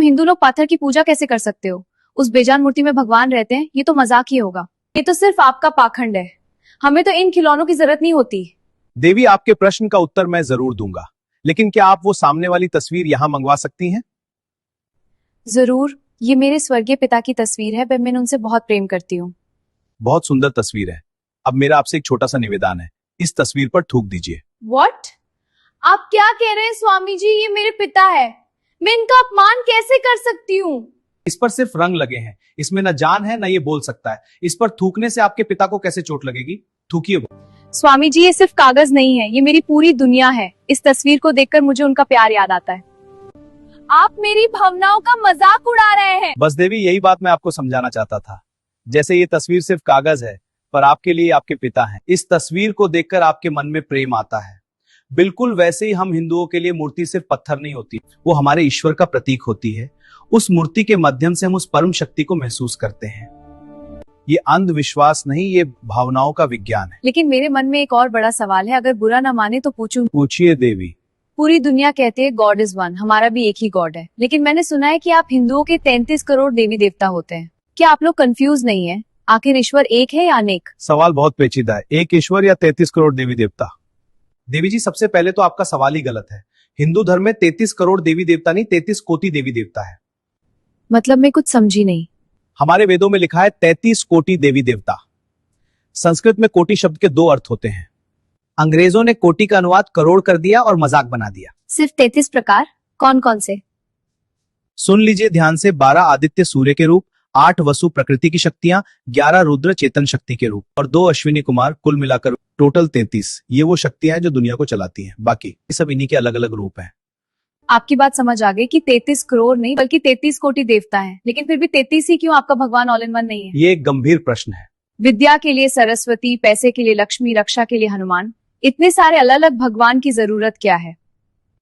हिंदू लोग पत्थर की पूजा कैसे कर सकते हो? उस बेजान मूर्ति में भगवान रहते हैं, ये तो मजाक ही होगा। ये तो सिर्फ आपका पाखंड है। हमें तो इन खिलौनों की जरूरत नहीं होती। देवी, आपके प्रश्न का उत्तर मैं जरूर दूंगा, लेकिन क्या आप वो सामने वाली तस्वीर यहाँ मंगवा सकती हैं? जरूर, ये मेरे स्वर्गीय पिता की तस्वीर है। मैं उनसे बहुत प्रेम करती हूँ। बहुत सुंदर तस्वीर है। अब मेरा आपसे एक छोटा सा निवेदन है, इस तस्वीर पर थूक दीजिए। What? आप क्या कह रहे हैं स्वामी जी? ये मेरे पिता है, मैं इनका अपमान कैसे कर सकती हूँ? इस पर सिर्फ रंग लगे हैं, इसमें न जान है न ये बोल सकता है। इस पर थूकने से आपके पिता को कैसे चोट लगेगी? थूकिए। स्वामी जी, ये सिर्फ कागज नहीं है, ये मेरी पूरी दुनिया है। इस तस्वीर को देखकर मुझे उनका प्यार याद आता है। आप मेरी भावनाओं का मजाक उड़ा रहे हैं। बस देवी, यही बात मैं आपको समझाना चाहता था। जैसे ये तस्वीर सिर्फ कागज है, पर आपके लिए आपके पिता हैं। इस तस्वीर को देखकर आपके मन में प्रेम आता है। बिल्कुल वैसे ही हम हिंदुओं के लिए मूर्ति सिर्फ पत्थर नहीं होती, वो हमारे ईश्वर का प्रतीक होती है। उस मूर्ति के माध्यम से हम उस परम शक्ति को महसूस करते हैं। ये अंधविश्वास नहीं, ये भावनाओं का विज्ञान है। लेकिन मेरे मन में एक और बड़ा सवाल है, अगर बुरा ना माने तो पूछूं? पूछिए देवी। पूरी दुनिया कहते हैं गॉड इज वन, हमारा भी एक ही गॉड है, लेकिन मैंने सुना है कि आप हिंदुओं के 33 करोड़ देवी देवता होते हैं। क्या आप लोग कंफ्यूज नहीं है? आखिर ईश्वर एक है या अनेक? सवाल बहुत पेचीदा है, एक ईश्वर या 33 करोड़ देवी देवता? देवी जी, सबसे पहले तो आपका सवाल ही गलत है। हिंदू धर्म में 33 करोड़ देवी देवता नहीं, 33 कोटि देवी देवता है। मतलब मैं कुछ समझी नहीं। हमारे वेदों में लिखा है 33 कोटि देवी देवता। संस्कृत में कोटि शब्द के दो अर्थ होते हैं। अंग्रेजों ने कोटि का अनुवाद करोड़ कर दिया और मजाक बना दिया। सिर्फ 33 प्रकार? कौन कौन से? सुन लीजिए ध्यान से। 12 आदित्य सूर्य के रूप, 8 वसु प्रकृति की शक्तियां, 11 रुद्र चेतन शक्ति के रूप और 2 अश्विनी कुमार, कुल मिलाकर टोटल 33। ये वो शक्तियां हैं जो दुनिया को चलाती हैं। बाकी सब इन्हीं के अलग अलग रूप हैं। आपकी बात समझ आ गई कि 33 करोड़ नहीं बल्कि 33 कोटि देवता हैं, लेकिन फिर भी 33 ही क्यों? आपका भगवान ऑल इन वन नहीं है? ये एक गंभीर प्रश्न है। विद्या के लिए सरस्वती, पैसे के लिए लक्ष्मी, रक्षा के लिए हनुमान, इतने सारे अलग अलग भगवान की जरूरत क्या है?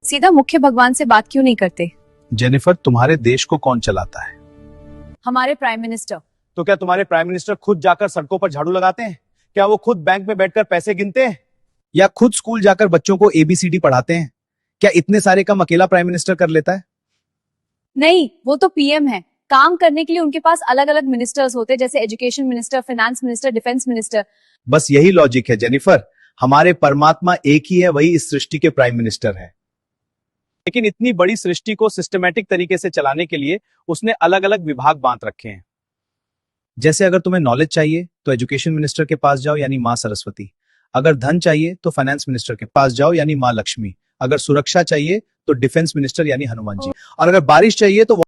सीधा मुख्य भगवान से बात क्यों नहीं करते? जेनिफर, तुम्हारे देश को कौन चलाता है? हमारे प्राइम मिनिस्टर। तो क्या तुम्हारे प्राइम मिनिस्टर खुद जाकर सड़कों पर झाड़ू लगाते हैं? क्या वो खुद बैंक में बैठकर पैसे गिनते हैं? या खुद स्कूल जाकर बच्चों को ABCD पढ़ाते हैं? क्या इतने सारे काम अकेला प्राइम मिनिस्टर कर लेता है? नहीं, वो तो PM है। काम करने के लिए उनके पास अलग अलग मिनिस्टर्स होते हैं, जैसे education minister, finance minister, defence minister. बस यही लॉजिक है जेनिफर। हमारे परमात्मा एक ही है, वही इस सृष्टि के प्राइम मिनिस्टर है। लेकिन इतनी बड़ी सृष्टि को सिस्टमैटिक तरीके से चलाने के लिए उसने अलग अलग विभाग बांट रखे हैं। जैसे अगर तुम्हें नॉलेज चाहिए तो एजुकेशन मिनिस्टर के पास जाओ, यानी माँ सरस्वती। अगर धन चाहिए तो फाइनेंस मिनिस्टर के पास जाओ, यानी माँ लक्ष्मी। अगर सुरक्षा चाहिए तो डिफेंस मिनिस्टर यानी हनुमान जी। और अगर बारिश चाहिए तो